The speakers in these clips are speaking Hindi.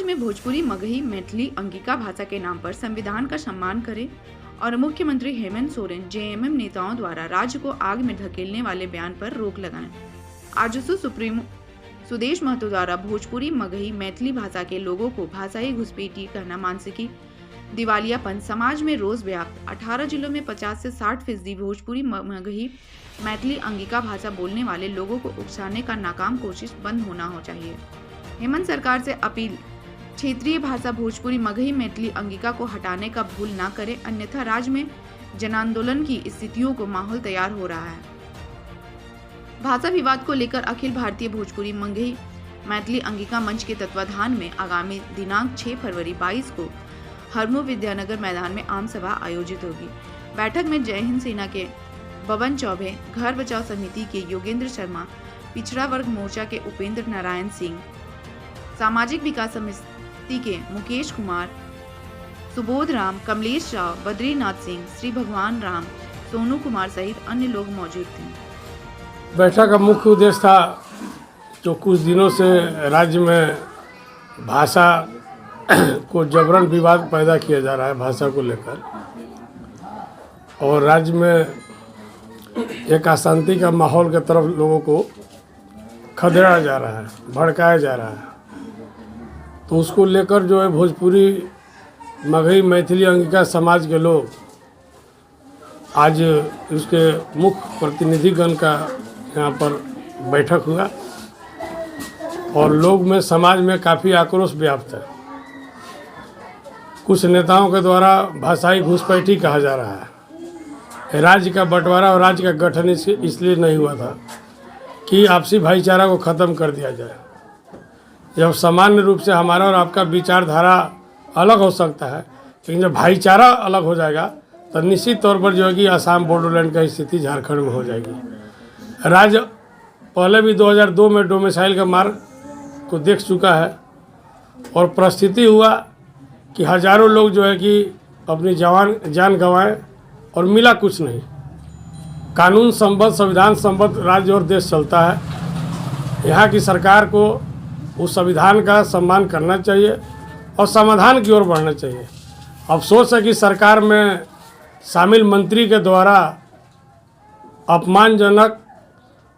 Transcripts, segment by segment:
में भोजपुरी, मगही, मैथिली, अंगिका भाषा के नाम पर संविधान का सम्मान करें और मुख्यमंत्री हेमंत सोरेन जेएमएम नेताओं द्वारा राज्य को आग में धकेलने वाले बयान पर रोक लगाएं। आजसू सुप्रीमो सुदेश महतो द्वारा भोजपुरी, मगही, मैथिली भाषा के लोगों को भाषाई घुसपैठी कहना मानसिकी दिवालियापन समाज में रोज व्याप्त 18 जिलों में 50 से 60% भोजपुरी, मगही, मैथिली, अंगिका भाषा बोलने वाले लोगों को उकसाने का नाकाम कोशिश बंद होना हो चाहिए। हेमंत सरकार से अपील, क्षेत्रीय भाषा भोजपुरी, मगही, मैथिली, अंगिका को हटाने का भूल ना करें, अन्यथा राज्य में जनांदोलन की स्थितियों को माहौल तैयार हो रहा है। भाषा विवाद को लेकर अखिल भारतीय भोजपुरी, मगही, मैथिली, अंगिका मंच के तत्वाधान में आगामी दिनांक 6 फरवरी 22 को हरमू विद्यानगर मैदान में आम सभा आयोजित होगी। बैठक में जय हिंद सेना के बबन चौबे, घर बचाओ समिति के योगेंद्र शर्मा, पिछड़ा वर्ग मोर्चा के उपेंद्र नारायण सिंह, सामाजिक विकास समिति के मुकेश कुमार, सुबोध राम, कमलेश राव, बद्रीनाथ सिंह, श्री भगवान राम, सोनू कुमार सहित अन्य लोग मौजूद थे। बैठक का मुख्य उद्देश्य था जो कुछ दिनों से राज्य में भाषा को जबरन विवाद पैदा किया जा रहा है भाषा को लेकर, और राज्य में एक अशांति का माहौल की तरफ लोगों को खदेड़ा जा रहा है, भड़काया जा रहा है। तो उसको लेकर जो है भोजपुरी, मगही, मैथिली, अंगिका समाज के लोग आज उसके मुख्य प्रतिनिधिगण का यहाँ पर बैठक हुआ और लोग में, समाज में काफ़ी आक्रोश व्याप्त है। कुछ नेताओं के द्वारा भाषाई घुसपैठी कहा जा रहा है। राज्य का बंटवारा और राज्य का गठन इसलिए नहीं हुआ था कि आपसी भाईचारा को ख़त्म कर दिया जाए। जब सामान्य रूप से हमारा और आपका विचारधारा अलग हो सकता है, लेकिन जब भाईचारा अलग हो जाएगा तो निश्चित तौर पर जो है कि असम बोडोलैंड का स्थिति झारखंड में हो जाएगी। राज्य पहले भी 2002 में डोमिसाइल का मार्ग को देख चुका है और परिस्थिति हुआ कि हजारों लोग जो है कि अपनी जान गंवाए और मिला कुछ नहीं। कानून संबद्ध, संविधान संबद्ध राज्य और देश चलता है। यहाँ की सरकार को उस संविधान का सम्मान करना चाहिए और समाधान की ओर बढ़ना चाहिए। अफसोस है कि सरकार में शामिल मंत्री के द्वारा अपमानजनक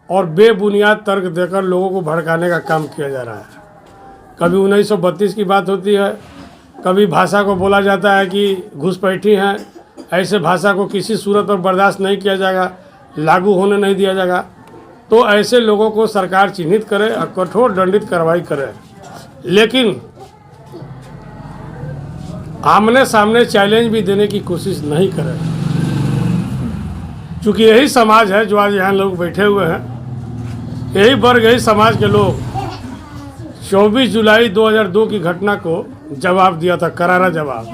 और बेबुनियाद तर्क देकर लोगों को भड़काने का काम किया जा रहा है। कभी 1932 की बात होती है, कभी भाषा को बोला जाता है कि घुसपैठी हैं, ऐसे भाषा को किसी सूरत पर बर्दाश्त नहीं किया जाएगा, लागू होने नहीं दिया जाएगा। तो ऐसे लोगों को सरकार चिन्हित करे और कठोर दंडित कार्रवाई करे, लेकिन आमने सामने चैलेंज भी देने की कोशिश नहीं करे। चूँकि यही समाज है जो आज यहाँ लोग बैठे हुए हैं, यही वर्ग, यही समाज के लोग 24 जुलाई 2002 की घटना को जवाब दिया था, करारा जवाब।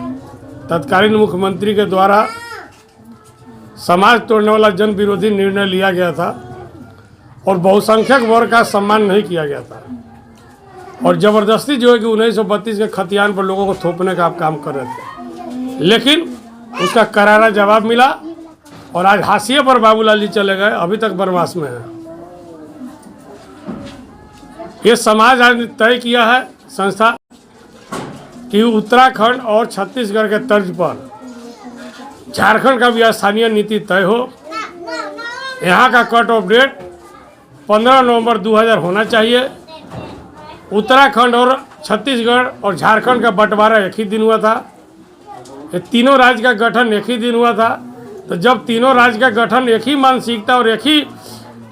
तत्कालीन मुख्यमंत्री के द्वारा समाज तोड़ने वाला जन विरोधी निर्णय लिया गया था और बहुसंख्यक वर्ग का सम्मान नहीं किया गया था और ज़बरदस्ती जो है कि 1932 के खतियान पर लोगों को थोपने का आप काम कर रहे थे, लेकिन उसका करारा जवाब मिला और आज हाशिए पर बाबूलाल जी चले गए, अभी तक बनवास में है। ये समाज आज तय किया है संस्था कि उत्तराखंड और छत्तीसगढ़ के तर्ज पर झारखंड का भी स्थानीय नीति तय हो। यहाँ का कट ऑफ डेट 15 नवंबर 2000 होना चाहिए। उत्तराखंड और छत्तीसगढ़ और झारखंड का बंटवारा एक ही दिन हुआ था। ये तीनों राज्य का गठन एक ही दिन हुआ था। तो जब तीनों राज्य का गठन एक ही मानसिकता और एक ही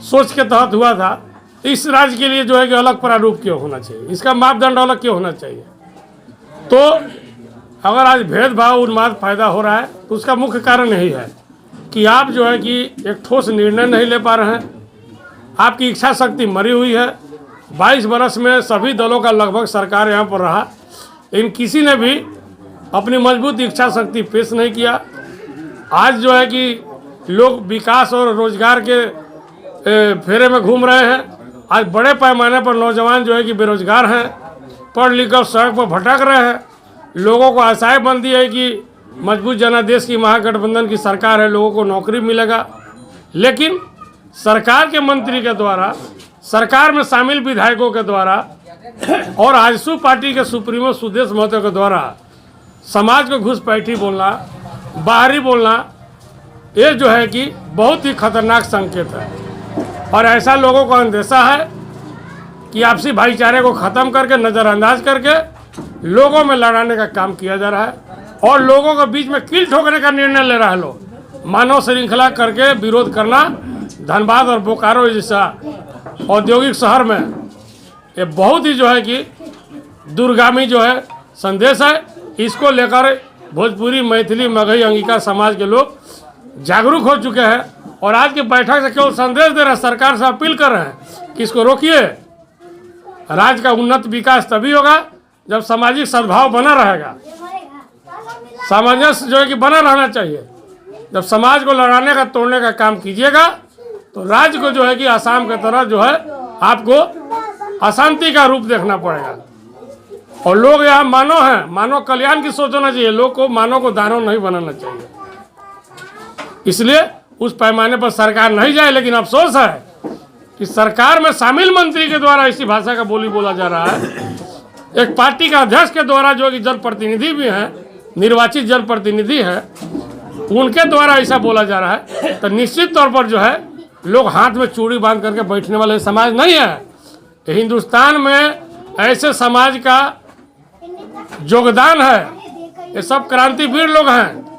सोच के तहत हुआ था, इस राज्य के लिए जो है कि अलग प्रारूप क्यों होना चाहिए, इसका मापदंड अलग क्यों होना चाहिए। तो अगर आज भेदभाव, उन्माद पैदा हो रहा है तो उसका मुख्य कारण यही है कि आप जो है कि एक ठोस निर्णय नहीं ले पा रहे हैं। आपकी इच्छा शक्ति मरी हुई है। 22 वर्ष में सभी दलों का लगभग सरकार यहाँ पर रहा, लेकिन किसी ने भी अपनी मजबूत इच्छा शक्ति पेश नहीं किया। आज जो है कि लोग विकास और रोजगार के फेरे में घूम रहे हैं। आज बड़े पैमाने पर नौजवान जो है कि बेरोजगार हैं, पढ़ लिख कर सड़क पर भटक रहे हैं। लोगों को आशाएं बंधी है कि मजबूत जनादेश की महागठबंधन की सरकार है, लोगों को नौकरी मिलेगा, लेकिन सरकार के मंत्री के द्वारा, सरकार में शामिल विधायकों के द्वारा और आजसू पार्टी के सुप्रीमो सुदेश महतो के द्वारा समाज को घुसपैठी बोलना, बाहरी बोलना, ये जो है कि बहुत ही खतरनाक संकेत है। और ऐसा लोगों को अंदेशा है कि आपसी भाईचारे को ख़त्म करके, नज़रअंदाज करके लोगों में लड़ाने का काम किया जा रहा है और लोगों के बीच में कील ठोकने का निर्णय ले रहा है लोग। मानव श्रृंखला करके विरोध करना धनबाद और बोकारो जैसा औद्योगिक शहर में ये बहुत ही जो है कि दूरगामी जो है संदेश है। इसको लेकर भोजपुरी, मैथिली, मगही, अंगिका समाज के लोग जागरूक हो चुके हैं और आज की बैठक से केवल संदेश दे रहे हैं, सरकार से अपील कर रहे हैं कि इसको रोकिए। राज्य का उन्नत विकास तभी होगा जब सामाजिक सद्भाव बना रहेगा, सामंजस्य जो है कि बना रहना चाहिए। जब समाज को लड़ाने का, तोड़ने का काम कीजिएगा तो राज्य को जो है कि आसाम की तरह जो है आपको अशांति का रूप देखना पड़ेगा। और लोग यहाँ मानव हैं, मानव कल्याण की सोच होना चाहिए, लोग को मानव को दानव नहीं बनाना चाहिए। इसलिए उस पैमाने पर सरकार नहीं जाए। लेकिन अफसोस है कि सरकार में शामिल मंत्री के द्वारा ऐसी भाषा का बोली बोला जा रहा है। एक पार्टी का अध्यक्ष के द्वारा जो कि जनप्रतिनिधि भी हैं, निर्वाचित जनप्रतिनिधि हैं, उनके द्वारा ऐसा बोला जा रहा है तो निश्चित तौर पर जो है लोग हाथ में चूड़ी बांध करके बैठने वाले समाज नहीं है। हिंदुस्तान में ऐसे समाज का योगदान है, ये सब क्रांतिवीर लोग हैं।